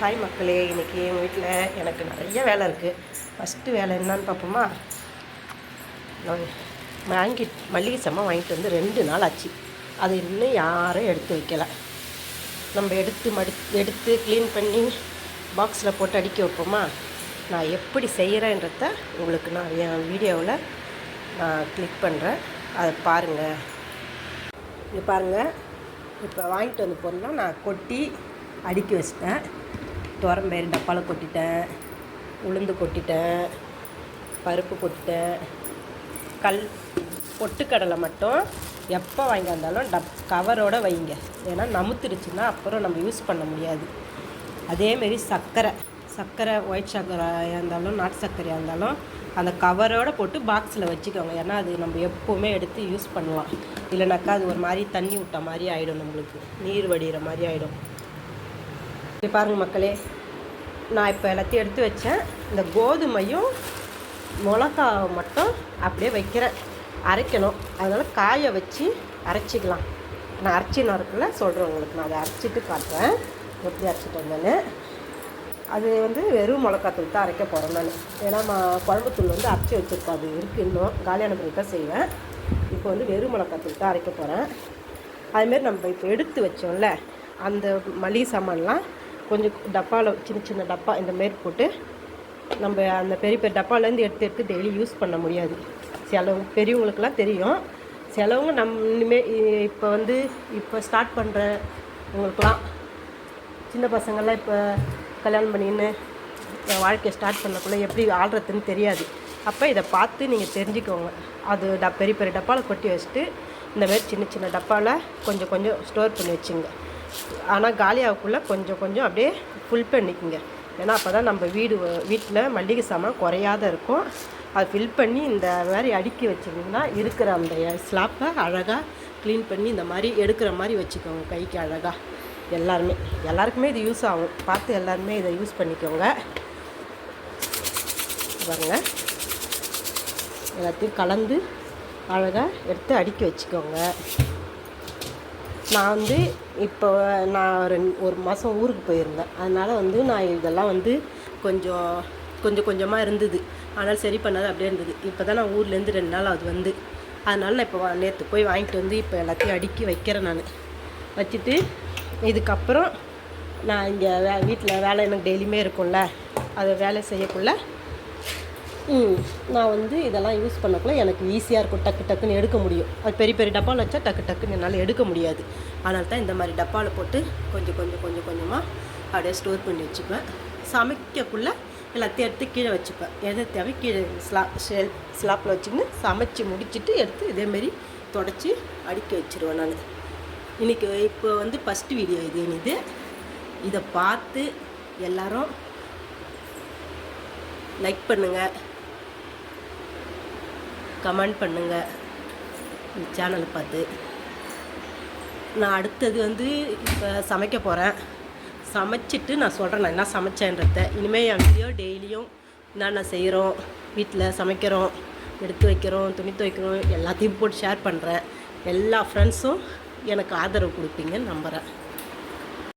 Hi மக்களே, இன்றைக்கி எங்கள் வீட்டில் எனக்கு நிறைய வேலை இருக்குது. ஃபஸ்ட்டு வேலை என்னன்னு பார்ப்போமா? நான் மல்லிகை சாமான் வாங்கிட்டு வந்து 2 நாள் ஆச்சு. அது இன்னும் யாரும் எடுத்து வைக்கலை. நம்ம எடுத்து க்ளீன் பண்ணி பாக்ஸில் போட்டு அடுக்கி வைப்போமா? நான் எப்படி செய்கிறேன்றத உங்களுக்கு நான் என் வீடியோவில் நான் கிளிக் பண்ணுறேன், அதை பாருங்கள். இங்கே பாருங்கள், இப்போ வாங்கிட்டு வந்து பொருள்லாம் நான் கொட்டி அடுக்கி வச்சிட்டேன். துவரம்பயிறு டப்பாவில் கொட்டிட்டேன், உளுந்து கொட்டிட்டேன், பருப்பு கொட்டிட்டேன். பொட்டுக்கடலை மட்டும் எப்போ வாங்கி வந்தாலும் கவரோடு வைங்க, ஏன்னா நமுத்துடுச்சுன்னா அப்புறம் நம்ம யூஸ் பண்ண முடியாது. அதேமாரி சர்க்கரை ஒயிட் சர்க்கரையாக இருந்தாலும் நாட்டு சர்க்கரையாக இருந்தாலும் அந்த கவரோடு போட்டு பாக்ஸில் வச்சுக்கோங்க. ஏன்னா அது நம்ம எப்போவுமே எடுத்து யூஸ் பண்ணலாம். இல்லைனாக்கா அது ஒரு மாதிரி தண்ணி விட்ட மாதிரி ஆகிடும், நம்மளுக்கு நீர் வடிகிற மாதிரி ஆகிடும். பாருங்கள் மக்களே, நான் இப்போ எல்லாத்தையும் எடுத்து வச்சேன். இந்த கோதுமையும் மிளகாவை மட்டும் அப்படியே வைக்கிறேன், அரைக்கணும். அதனால் காய வச்சு அரைச்சிக்கலாம். நான் அரைச்சின்னு இருக்குல்ல சொல்கிறேன் உங்களுக்கு. நான் அதை அரைச்சிட்டு காட்டுறேன் எப்படி அரைச்சிட்டு வந்தேன்னு. அது வெறும் மிளகாத்தூள் தான் அரைக்க போகிறேன் நான். ஏன்னா குழம்புத்தூள் அரைச்சி வச்சுருக்கோம், அது இருக்குது, இன்னும் காலியான பிறகு தான் செய்வேன். இப்போ வெறும் மிளகாத்தூள் தான் அரைக்க போகிறேன். அதுமாரி நம்ம இப்போ எடுத்து வச்சோம்ல அந்த மளிகை சாமான்லாம் கொஞ்சம் டப்பாவில் சின்ன டப்பா இந்தமாரி போட்டு, நம்ம அந்த பெரிய டப்பாலேருந்து எடுத்து டெய்லி யூஸ் பண்ண முடியாது. பெரியவங்களுக்கெல்லாம் தெரியும். சிலவங்க இப்போ ஸ்டார்ட் பண்ணுறவங்களுக்கெல்லாம், சின்ன பசங்கள்லாம் இப்போ கல்யாணம் பண்ணின்னு வாழ்க்கையை ஸ்டார்ட் பண்ணக்குள்ளே எப்படி ஆள்றதுன்னு தெரியாது. அப்போ இதை பார்த்து நீங்கள் தெரிஞ்சுக்கோங்க. அது பெரிய டப்பாவில் கொட்டி வச்சுட்டு இந்தமாரி சின்ன டப்பாவில் கொஞ்சம் ஸ்டோர் பண்ணி வச்சுங்க. ஆனால் காலியாகக்குள்ளே கொஞ்சம் அப்படியே ஃபுல் பண்ணிக்கோங்க. ஏன்னா அப்போ தான் நம்ம வீட்டில் மல்லிகை சாமான் குறையாத இருக்கும். அதை ஃபில் பண்ணி இந்த மாதிரி அடுக்கி வச்சிங்கன்னா இருக்கிற அந்த ஸ்லாப்பை அழகாக க்ளீன் பண்ணி இந்த மாதிரி எடுக்கிற மாதிரி வச்சுக்கோங்க, கைக்கு அழகாக. எல்லாருக்குமே இது யூஸ் ஆகும். பார்த்து எல்லாருமே இதை யூஸ் பண்ணிக்கோங்க. பாருங்க, எல்லாத்தையும் கலந்து அழகாக எடுத்து அடுக்கி வச்சுக்கோங்க. நான் இப்போ ஒரு மாதம் ஊருக்கு போயிருந்தேன். அதனால் நான் இதெல்லாம் கொஞ்சமாக இருந்தது. ஆனால் சரி பண்ணாது அப்படியே இருந்தது. இப்போ தான் நான் ஊர்லேருந்து 2 நாள் அது அதனால் நான் இப்போ நேற்று போய் வாங்கிட்டு இப்போ எல்லாத்தையும் அடுக்கி வைக்கிறேன். நான் வச்சுட்டு இதுக்கப்புறம் நான் இங்கே வீட்டில் வேலை எனக்கு டெய்லியுமே இருக்கும்ல, அதை வேலை செய்யக்குள்ள நான் இதெல்லாம் யூஸ் பண்ணக்குள்ள எனக்கு ஈஸியாக இருக்கும். டக்குன்னு எடுக்க முடியும். அது பெரிய டப்பாவில் வச்சா டக்குன்னு என்னால் எடுக்க முடியாது. அதனால தான் இந்த மாதிரி டப்பாவில் போட்டு கொஞ்சமாக அப்படியே ஸ்டோர் பண்ணி வச்சுப்பேன். சமைக்கக்குள்ளே எல்லாத்தையும் எடுத்து கீழே வச்சுப்பேன். எதை தேவை கீழே ஸ்லாப்பில் வச்சுக்கின்னு சமைச்சி முடிச்சுட்டு எடுத்து இதேமாரி தொடச்சி அடுக்கி வச்சுருவேன் நான். இன்றைக்கி இப்போ ஃபஸ்ட்டு வீடியோ இது. இதை பார்த்து எல்லோரும் லைக் பண்ணுங்கள், கமெண்ட் பண்ணுங்கள். இந்த சேனலை பார்த்து நான் அடுத்தது இப்போ சமைக்க போகிறேன். சமைச்சிட்டு நான் சொல்கிறேன் நான் என்ன சமைச்சேன்றத. இனிமேல் என் வீடியோ டெய்லியும் என்னென்ன செய்கிறோம், வீட்டில் சமைக்கிறோம், எடுத்து வைக்கிறோம், துணி துவைக்கிறோம், எல்லாத்தையும் போட்டு ஷேர் பண்ணுறேன். எல்லா ஃப்ரெண்ட்ஸும் எனக்கு ஆதரவு கொடுப்பீங்கன்னு நம்புகிறேன்.